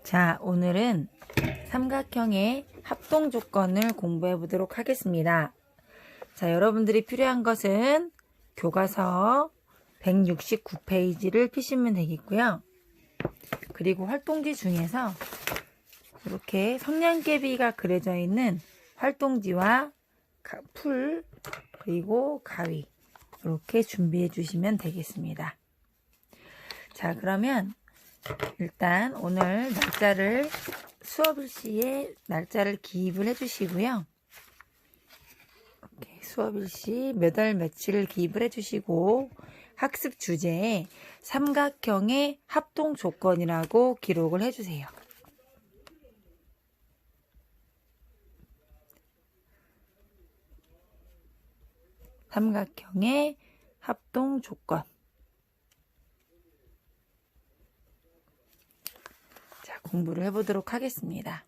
자, 오늘은 삼각형의 합동 조건을 공부해 보도록 하겠습니다. 자, 여러분들이 필요한 것은 교과서 169페이지를 피시면 되겠고요. 그리고 활동지 중에서 이렇게 성냥개비가 그려져 있는 활동지와 풀 그리고 가위 이렇게 준비해 주시면 되겠습니다. 자, 그러면 일단 오늘 날짜를 수업일시에 날짜를 기입을 해주시고요. 이렇게 수업일시 몇 월 며칠을 기입을 해주시고 학습 주제에 삼각형의 합동 조건이라고 기록을 해주세요. 삼각형의 합동 조건. 공부를 해보도록 하겠습니다.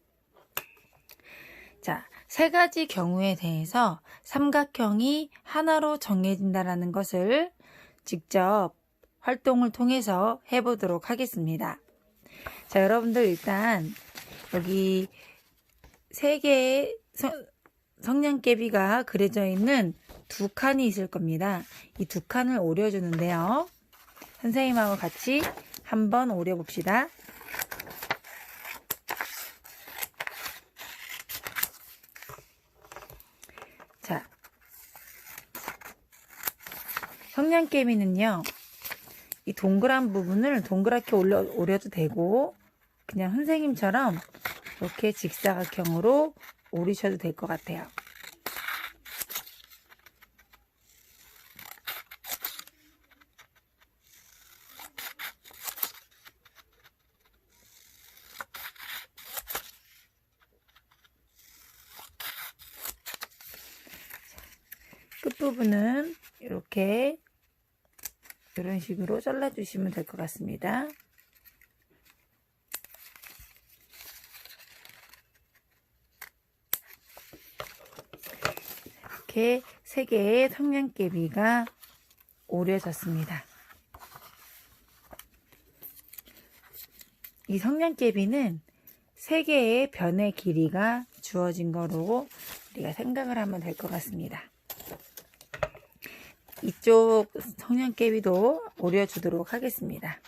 자, 세 가지 경우에 대해서 삼각형이 하나로 정해진다는 것을 직접 활동을 통해서 해보도록 하겠습니다. 자, 여러분들 일단 여기 세 개의 성냥개비가 그려져 있는 두 칸이 있을 겁니다. 이 두 칸을 오려주는데요. 선생님하고 같이 한번 오려봅시다. 자, 성냥개비는요, 이 동그란 부분을 동그랗게 오려도 되고, 그냥 선생님처럼 이렇게 직사각형으로 오리셔도 될 것 같아요. 끝부분은 이렇게 이런 식으로 잘라주시면 될 것 같습니다. 이렇게 세 개의 성냥개비가 오려졌습니다. 이 성냥개비는 세 개의 변의 길이가 주어진 거로 우리가 생각을 하면 될 것 같습니다. 이쪽 성냥개비도 오려주도록 하겠습니다.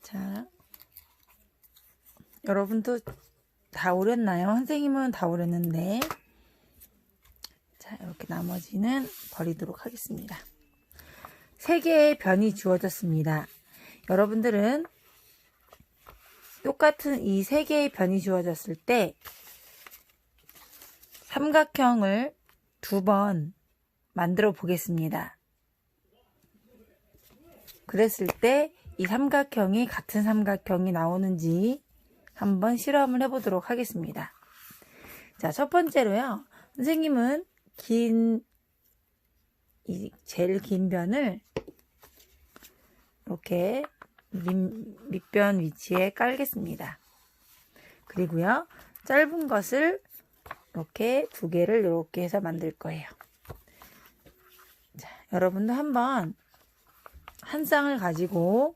자, 여러분도 다 오렸나요? 선생님은 다 오렸는데, 자, 이렇게 나머지는 버리도록 하겠습니다. 세 개의 변이 주어졌습니다. 여러분들은 똑같은 이 세 개의 변이 주어졌을 때 삼각형을 두 번 만들어 보겠습니다. 그랬을 때 이 삼각형이 같은 삼각형이 나오는지 한번 실험을 해보도록 하겠습니다. 자, 첫 번째로요. 선생님은 제일 긴 변을 이렇게 밑변 위치에 깔겠습니다. 그리고요. 짧은 것을 이렇게 두 개를 이렇게 해서 만들 거예요. 자, 여러분도 한번 한 쌍을 가지고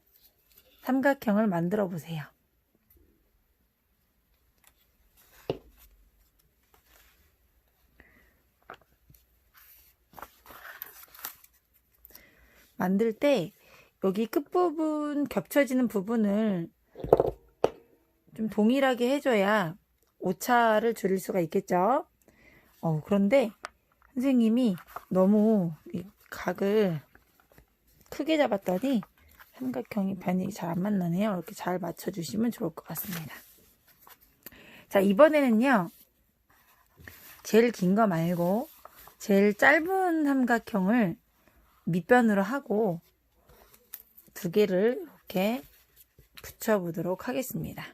삼각형을 만들어 보세요. 만들 때 여기 끝부분 겹쳐지는 부분을 좀 동일하게 해줘야 오차를 줄일 수가 있겠죠. 그런데 선생님이 너무 이 각을 크게 잡았더니 삼각형이 변이 잘 안 만나네요. 이렇게 잘 맞춰주시면 좋을 것 같습니다. 자, 이번에는요. 제일 긴 거 말고 제일 짧은 삼각형을 밑변으로 하고 두 개를 이렇게 붙여보도록 하겠습니다.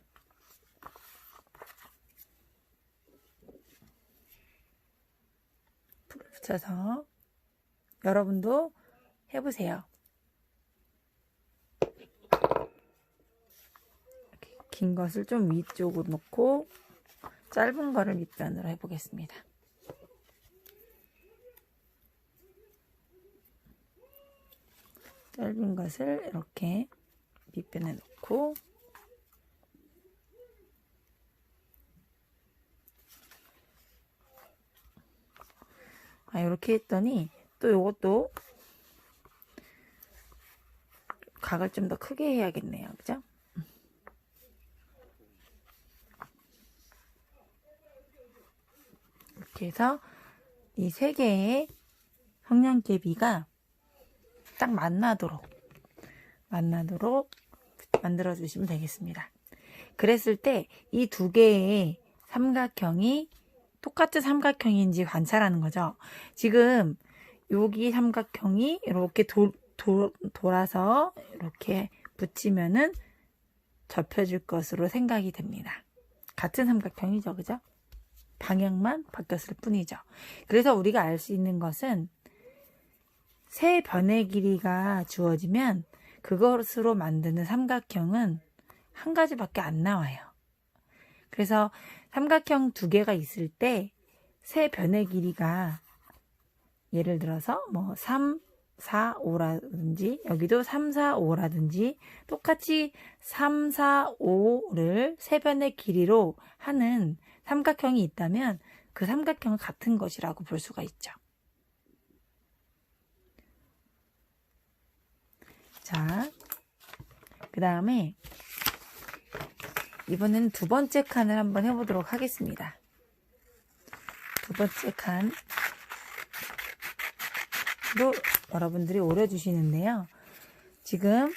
붙여서 여러분도 해보세요. 긴 것을 좀 위쪽으로 놓고 짧은 거를 밑변으로 해보겠습니다. 짧은 것을 이렇게 밑변에 놓고 이렇게 했더니 또 이것도 각을 좀 더 크게 해야겠네요. 그죠? 이렇게 해서 이 세 개의 성냥개비가 딱 만나도록 만들어 주시면 되겠습니다. 그랬을 때 이 두 개의 삼각형이 똑같은 삼각형인지 관찰하는 거죠. 지금 여기 삼각형이 이렇게 돌아서 이렇게 붙이면은 접혀질 것으로 생각이 됩니다. 같은 삼각형이죠, 그죠? 방향만 바뀌었을 뿐이죠. 그래서 우리가 알 수 있는 것은 세 변의 길이가 주어지면 그것으로 만드는 삼각형은 한 가지밖에 안 나와요. 그래서 삼각형 두 개가 있을 때 세 변의 길이가 예를 들어서 뭐 3, 4, 5라든지 여기도 3, 4, 5라든지 똑같이 3, 4, 5를 세 변의 길이로 하는 삼각형이 있다면 그 삼각형은 같은 것이라고 볼 수가 있죠. 자, 그 다음에 이번에는 두 번째 칸을 한번 해보도록 하겠습니다. 두 번째 칸도 여러분들이 오려주시는데요. 지금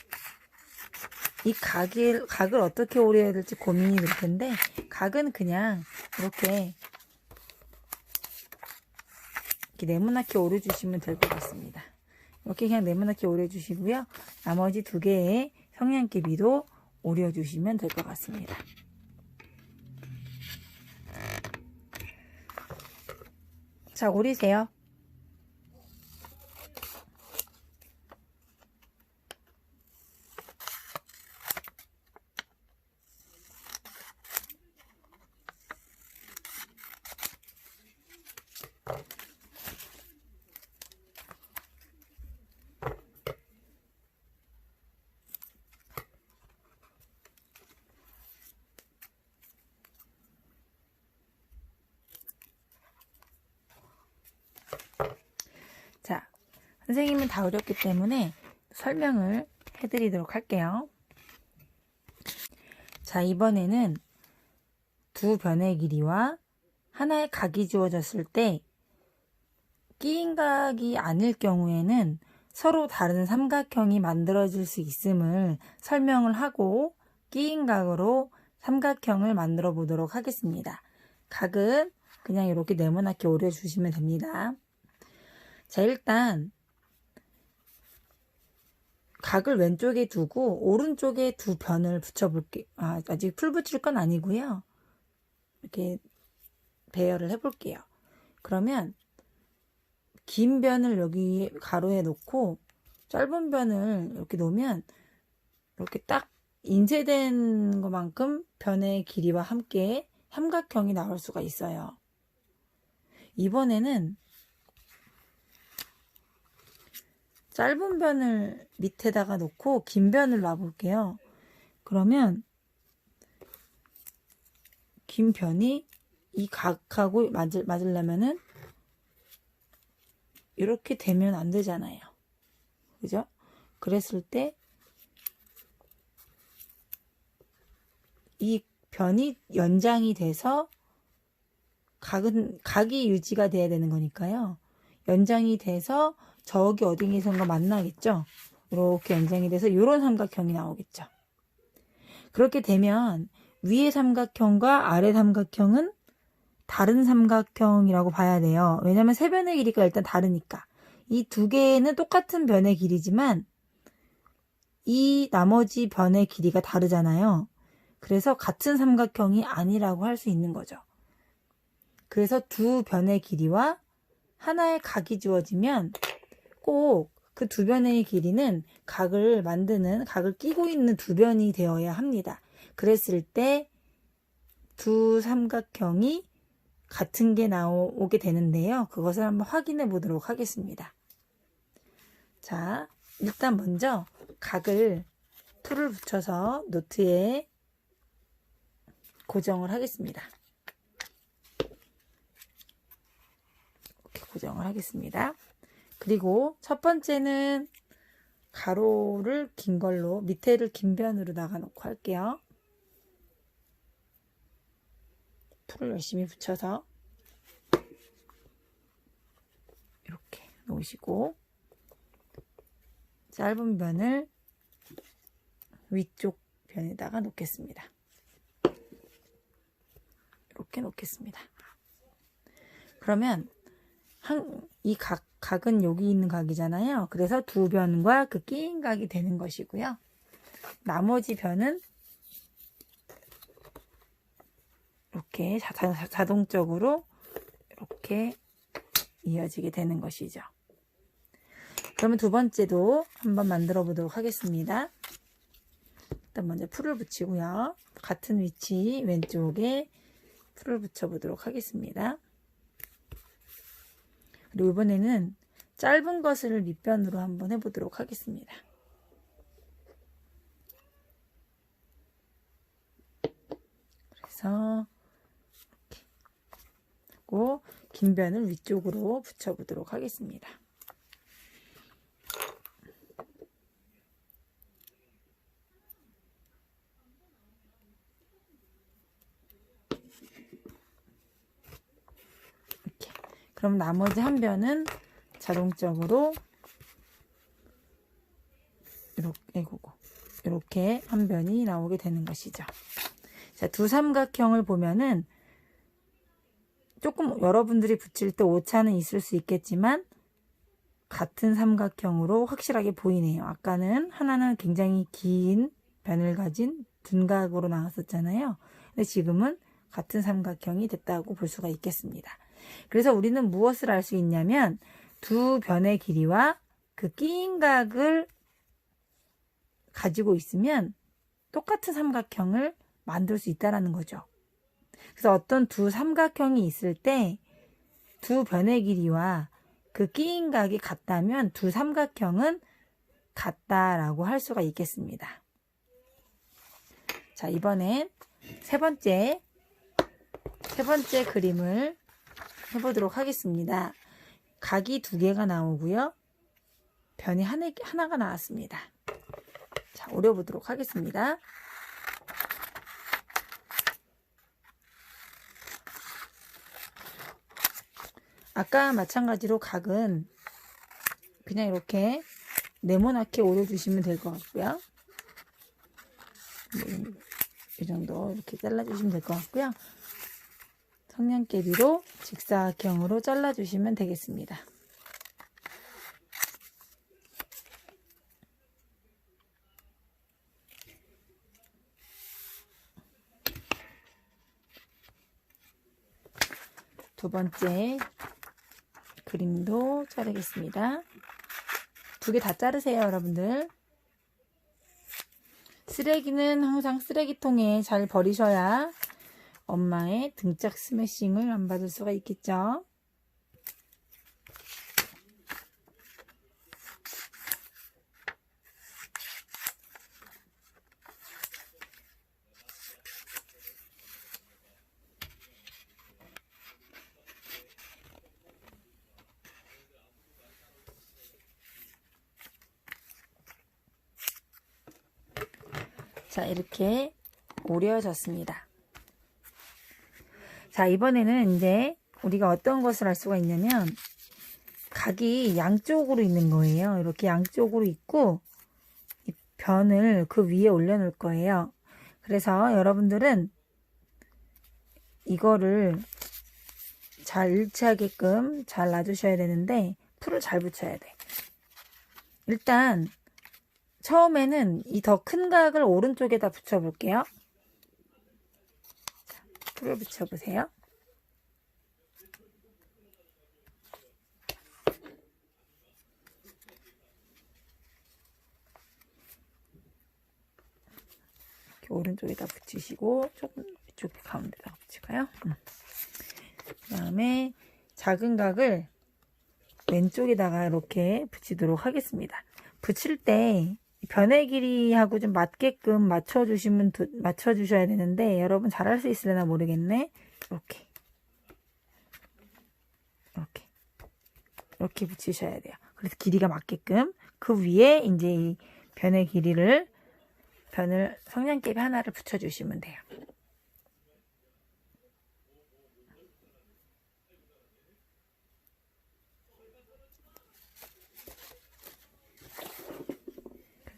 이 각을 어떻게 오려야 될지 고민이 될 텐데, 각은 그냥 이렇게 네모나게 오려주시면 될 것 같습니다. 이렇게 그냥 네모나게 오려주시고요. 나머지 두 개의 성냥개비도 오려주시면 될 것 같습니다. 자, 오리세요. 자, 선생님은 다 어렵기 때문에 설명을 해드리도록 할게요. 자, 이번에는 두 변의 길이와 하나의 각이 주어졌을 때 끼인 각이 아닐 경우에는 서로 다른 삼각형이 만들어질 수 있음을 설명을 하고 끼인 각으로 삼각형을 만들어 보도록 하겠습니다. 각은 그냥 이렇게 네모나게 오려주시면 됩니다. 자, 일단 각을 왼쪽에 두고 오른쪽에 두 변을 붙여볼게요. 아직 풀 붙일 건 아니고요. 이렇게 배열을 해볼게요. 그러면 긴 변을 여기 가로에 놓고 짧은 변을 이렇게 놓으면 이렇게 딱 인쇄된 것만큼 변의 길이와 함께 삼각형이 나올 수가 있어요. 이번에는 짧은 변을 밑에다가 놓고 긴 변을 놔볼게요. 그러면 긴 변이 이 각하고 맞으려면은 이렇게 되면 안 되잖아요. 그죠? 그랬을 때 이 변이 연장이 돼서 각이 유지가 돼야 되는 거니까요. 연장이 돼서 저기 어딘가에선가 만나겠죠? 이렇게 연장이 돼서 이런 삼각형이 나오겠죠. 그렇게 되면 위의 삼각형과 아래 삼각형은 다른 삼각형이라고 봐야 돼요. 왜냐면 세 변의 길이가 일단 다르니까. 이 두 개는 똑같은 변의 길이지만 이 나머지 변의 길이가 다르잖아요. 그래서 같은 삼각형이 아니라고 할 수 있는 거죠. 그래서 두 변의 길이와 하나의 각이 주어지면 꼭 그 두 변의 길이는 각을 끼고 있는 두 변이 되어야 합니다. 그랬을 때 두 삼각형이 같은 게 나오게 되는데요. 그것을 한번 확인해 보도록 하겠습니다. 자, 일단 먼저 각을 툴을 붙여서 노트에 고정을 하겠습니다. 이렇게 고정을 하겠습니다. 그리고 첫 번째는 가로를 긴 걸로 밑에를 긴 변으로 나가 놓고 할게요. 툴을 열심히 붙여서 이렇게 놓으시고 짧은 변을 위쪽 변에다가 놓겠습니다. 이렇게 놓겠습니다. 그러면 이 각은 여기 있는 각이잖아요. 그래서 두 변과 그 끼인 각이 되는 것이고요. 나머지 변은 이렇게 자동적으로 이렇게 이어지게 되는 것이죠. 그러면 두 번째도 한번 만들어 보도록 하겠습니다. 일단 먼저 풀을 붙이고요. 같은 위치 왼쪽에 풀을 붙여 보도록 하겠습니다. 그리고 이번에는 짧은 것을 밑변으로 한번 해보도록 하겠습니다. 그래서 이렇게 하고 긴 변을 위쪽으로 붙여보도록 하겠습니다. 이렇게. 그럼 나머지 한 변은 자동적으로 이렇게 한 변이 나오게 되는 것이죠. 자, 두 삼각형을 보면은 조금 여러분들이 붙일 때 오차는 있을 수 있겠지만 같은 삼각형으로 확실하게 보이네요. 아까는 하나는 굉장히 긴 변을 가진 둔각으로 나왔었잖아요. 근데 지금은 같은 삼각형이 됐다고 볼 수가 있겠습니다. 그래서 우리는 무엇을 알 수 있냐면 두 변의 길이와 그 끼인 각을 가지고 있으면 똑같은 삼각형을 만들 수 있다는 거죠. 그래서 어떤 두 삼각형이 있을 때 두 변의 길이와 그 끼인 각이 같다면 두 삼각형은 같다라고 할 수가 있겠습니다. 자, 이번엔 세 번째 그림을 해보도록 하겠습니다. 각이 두 개가 나오고요. 변이 하나가 나왔습니다. 자, 오려보도록 하겠습니다. 아까 마찬가지로 각은 그냥 이렇게 네모나게 오려주시면 될 것 같고요. 이 정도 이렇게 잘라주시면 될 것 같고요. 성냥개비로 직사각형으로 잘라주시면 되겠습니다. 두 번째 그림도 자르겠습니다. 두 개 다 자르세요, 여러분들. 쓰레기는 항상 쓰레기통에 잘 버리셔야 엄마의 등짝 스매싱을 안 받을 수가 있겠죠. 자, 이렇게 오려졌습니다. 자, 이번에는 이제 우리가 어떤 것을 알 수가 있냐면 각이 양쪽으로 있는 거예요. 이렇게 양쪽으로 있고 변을 그 위에 올려놓을 거예요. 그래서 여러분들은 이거를 잘 일치하게끔 잘 놔주셔야 되는데 풀을 잘 붙여야 돼. 일단 처음에는 이 더 큰 각을 오른쪽에다 붙여볼게요. 풀을 붙여보세요. 이렇게 오른쪽에다 붙이시고 조금 이쪽 가운데다가 붙일까요? 그 다음에 작은 각을 왼쪽에다가 이렇게 붙이도록 하겠습니다. 붙일 때 변의 길이하고 좀 맞게끔 맞춰주셔야 되는데 여러분 잘할 수 있으려나 모르겠네. 이렇게 붙이셔야 돼요. 그래서 길이가 맞게끔 그 위에 이제 이 변의 변을 성냥개비 하나를 붙여주시면 돼요.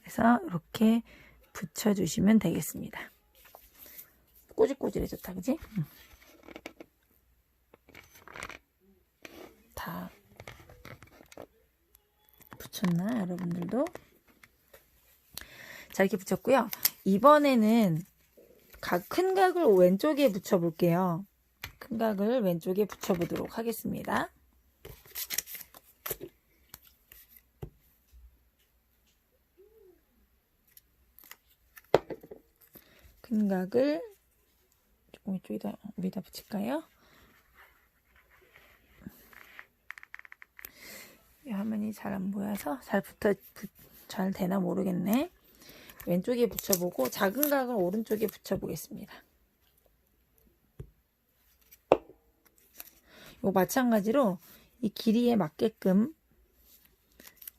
그래서 이렇게 붙여주시면 되겠습니다. 꼬질꼬질해졌다, 그지? 다 붙였나, 여러분들도? 자, 이렇게 붙였고요. 이번에는 큰 각을 왼쪽에 붙여볼게요. 큰 각을 왼쪽에 붙여보도록 하겠습니다. 큰 각을 조금 이쪽에다 위에다 붙일까요? 이 화면이 잘 안 보여서 잘 되나 모르겠네. 왼쪽에 붙여보고 작은 각을 오른쪽에 붙여보겠습니다. 이거 마찬가지로 이 길이에 맞게끔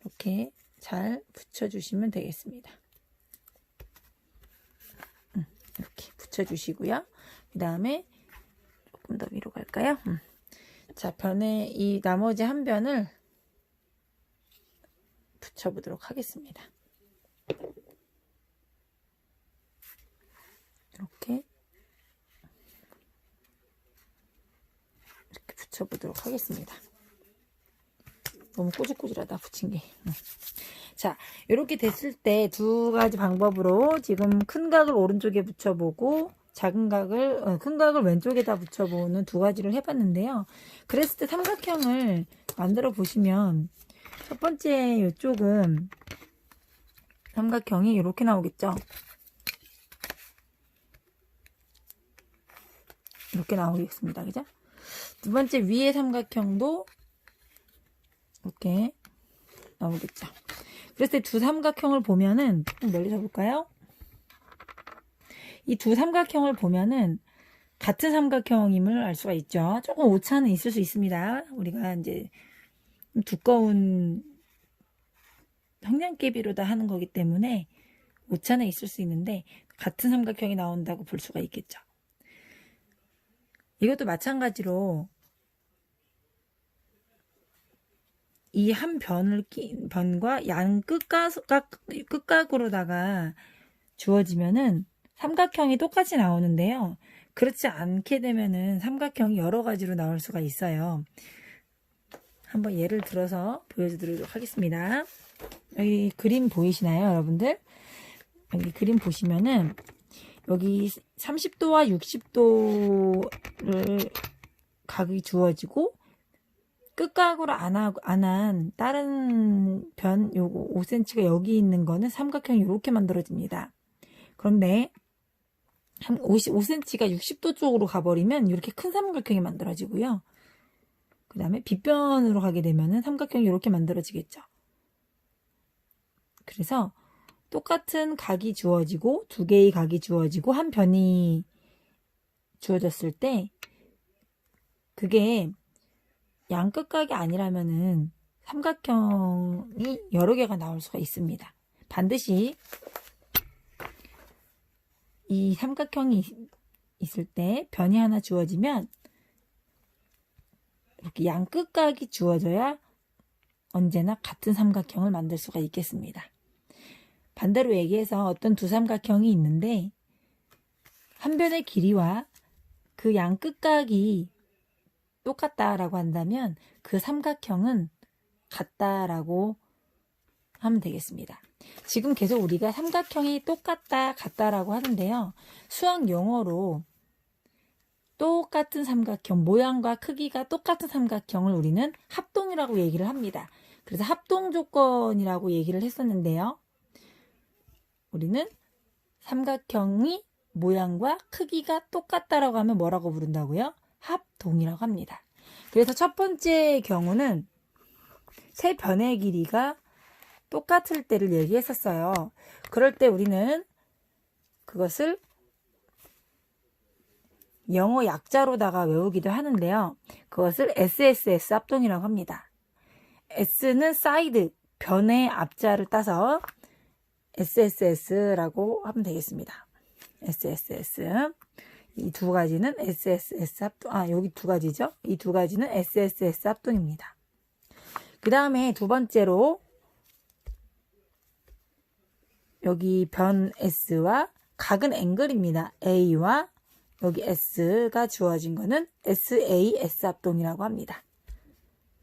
이렇게 잘 붙여주시면 되겠습니다. 이렇게 붙여주시고요. 그 다음에 조금 더 위로 갈까요? 자, 이 나머지 한 변을 붙여보도록 하겠습니다. 이렇게 붙여보도록 하겠습니다. 너무 꼬질꼬질하다 붙인 게. 자, 이렇게 됐을 때 두 가지 방법으로 지금 큰 각을 오른쪽에 붙여보고 큰 각을 왼쪽에다 붙여보는 두 가지를 해봤는데요. 그랬을 때 삼각형을 만들어 보시면 첫 번째 이쪽은 삼각형이 이렇게 나오겠죠. 이렇게 나오겠습니다. 그죠? 두 번째 위에 삼각형도 이렇게 나오겠죠. 그래서 두 삼각형을 보면은 좀 멀리 잡을까요? 이 두 삼각형을 보면은 같은 삼각형임을 알 수가 있죠. 조금 오차는 있을 수 있습니다. 우리가 이제 두꺼운 성냥개비로다 하는 거기 때문에 오차는 있을 수 있는데 같은 삼각형이 나온다고 볼 수가 있겠죠. 이것도 마찬가지로 이 한 변과 양 끝각으로다가 주어지면은 삼각형이 똑같이 나오는데요. 그렇지 않게 되면은 삼각형이 여러 가지로 나올 수가 있어요. 한번 예를 들어서 보여드리도록 하겠습니다. 여기 그림 보이시나요, 여러분들? 여기 그림 보시면은 여기 30도와 60도를 각이 주어지고 끝각으로 안 한 다른 변 요거 5cm가 여기 있는 거는 삼각형이 이렇게 만들어집니다. 그런데 5cm가 60도 쪽으로 가버리면 이렇게 큰 삼각형이 만들어지고요. 그 다음에 빗변으로 가게 되면은 삼각형이 이렇게 만들어지겠죠. 그래서 똑같은 각이 주어지고 두 개의 각이 주어지고 한 변이 주어졌을 때 그게 양끝각이 아니라면은 삼각형이 여러 개가 나올 수가 있습니다. 반드시 이 삼각형이 있을 때 변이 하나 주어지면 이렇게 양끝각이 주어져야 언제나 같은 삼각형을 만들 수가 있겠습니다. 반대로 얘기해서 어떤 두 삼각형이 있는데 한 변의 길이와 그 양 끝각이 똑같다라고 한다면 그 삼각형은 같다라고 하면 되겠습니다. 지금 계속 우리가 삼각형이 똑같다, 같다라고 하는데요. 수학 용어로 똑같은 삼각형, 모양과 크기가 똑같은 삼각형을 우리는 합동이라고 얘기를 합니다. 그래서 합동 조건이라고 얘기를 했었는데요. 우리는 삼각형이 모양과 크기가 똑같다라고 하면 뭐라고 부른다고요? 합동이라고 합니다. 그래서 첫 번째 경우는 세 변의 길이가 똑같을 때를 얘기했었어요. 그럴 때 우리는 그것을 영어 약자로다가 외우기도 하는데요. 그것을 SSS 합동이라고 합니다. S는 사이드, 변의 앞자를 따서 SSS라고 하면 되겠습니다. SSS. 이 두 가지는 SSS 합동, 여기 두 가지죠. 이 두 가지는 SSS 합동입니다. 그 다음에 두 번째로 여기 변 S와 각은 앵글입니다. A와 여기 S가 주어진 거는 SAS 합동이라고 합니다.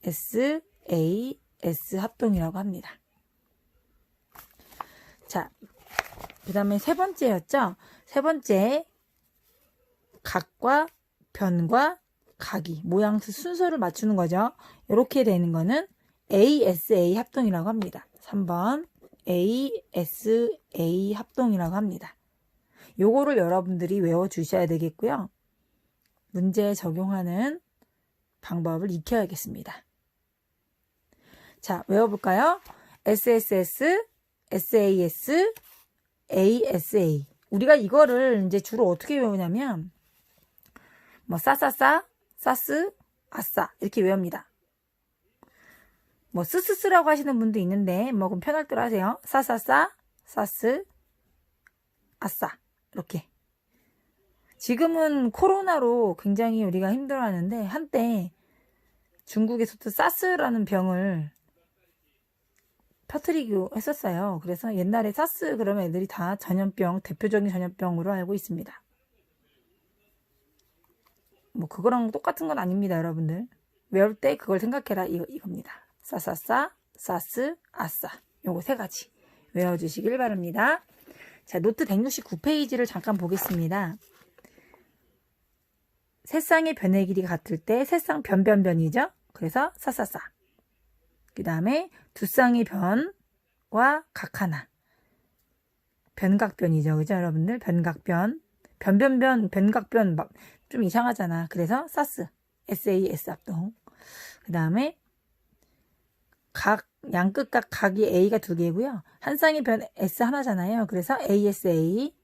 SAS 합동이라고 합니다. 자, 그 다음에 세 번째였죠. 세 번째, 각과 변과 각이 모양 순서를 맞추는 거죠. 이렇게 되는 거는 ASA 합동이라고 합니다. 3번 ASA 합동이라고 합니다. 요거를 여러분들이 외워주셔야 되겠고요. 문제에 적용하는 방법을 익혀야겠습니다. 자, 외워볼까요? SSS, SAS, ASA. 우리가 이거를 이제 주로 어떻게 외우냐면 뭐 싸싸싸, 싸스, 아싸 이렇게 외웁니다. 뭐 쓰쓰쓰라고 하시는 분도 있는데 뭐 그럼 편할 대로 하세요. 싸싸싸, 싸스, 아싸 이렇게. 지금은 코로나로 굉장히 우리가 힘들어하는데 한때 중국에서도 사스라는 병을 퍼뜨리기도 했었어요. 그래서 옛날에 사스 그러면 애들이 다 전염병, 대표적인 전염병으로 알고 있습니다. 뭐 그거랑 똑같은 건 아닙니다, 여러분들. 외울 때 그걸 생각해라 이겁니다. 싸싸싸, 사스, 아싸. 요거 세 가지 외워주시길 바랍니다. 자, 노트 169페이지를 잠깐 보겠습니다. 세 쌍의 변의 길이가 같을 때 세 쌍 변변변이죠. 그래서 싸싸싸. 그 다음에 두 쌍의 변과 각 하나. 변각변이죠. 그죠, 여러분들? 변각변. 변변변, 변각변 막 좀 이상하잖아. 그래서 사스, SAS 합동. 그 다음에 각, 양끝각 각이 A가 두 개고요. 한 쌍의 변 S 하나잖아요. 그래서 ASA.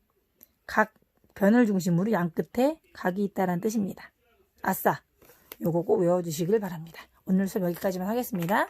각 변을 중심으로 양끝에 각이 있다는 뜻입니다. 아싸. 요거 꼭 외워주시길 바랍니다. 오늘 수업 여기까지만 하겠습니다.